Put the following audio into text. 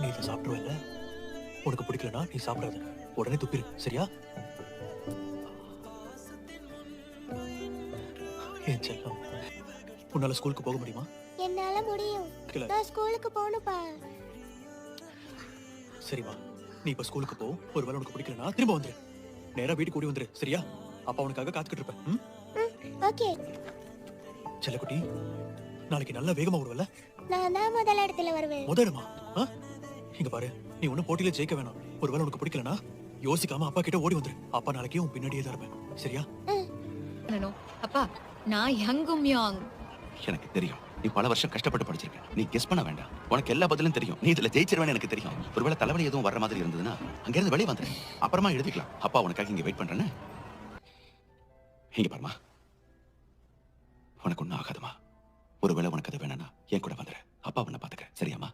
நீ இதை சாப்பிடுவல்ல? உனக்கு பிடிக்கலனா நீ சாப்பிடாத. உடனே துப்பிரு, சரியா? என் செல்லம், உன்னால ஸ்கூலுக்கு போக முடியுமா? என்னால முடியும். இல்ல. நான் ஸ்கூலுக்கு போகணும்ப்பா. சரிம்மா, நீ இப்ப ஸ்கூலுக்கு போ. ஒருவேளை உனக்கு பிடிக்கலனா திரும்ப வந்துரு. நேரா வீட்டுக்கு ஓடி வந்துரு, சரியா? அப்பா உனக்காக காத்துக்கிட்டு இருப்பேன். ஓகே. செல்லக்குட்டி, நாளைக்கு நல்லா வேகமா ஓடுவல்ல? நான் தான் முதல் இடத்துல வருவேன். முதலுமா? இங்க பாரு, நீ ஒன்னும் போட்டியில ஜெயிக்க வேணாம். ஒருவேளை உனக்கு பிடிக்கலனா யோசிக்காம அப்பா கிட்ட ஓடி வந்துரு. அப்பா நாளைக்கு உன் பின்னாடியே தான் இருப்பேன், சரியா? அப்பா, நான் யங்கும் யாங். எனக்கு தெரியும், நீ பல வருஷம் கஷ்டப்பட்டு படிச்சிருக்க. நீ கெஸ் பண்ண வேண்டாம். உனக்கு எல்லா பதிலும் தெரியும். நீ இதுல ஜெயிச்சிருவேன்னு எனக்கு தெரியும். ஒருவேளை தலைவலி எதுவும் வர்ற மாதிரி இருந்ததுன்னா அங்கிருந்து வெளியே வந்துரு. அப்புறமா எழுதிக்கலாம். அப்பா உனக்காக இங்க வெயிட் பண்றேன்னு. இங்க பாருமா, உனக்கு ஒண்ணும் ஆகாதுமா. ஒருவேளை உனக்கு அது வேணும்னா என் கூட வந்துரு. அப்பா உன்னை பாத்துக்க, சரியாமா?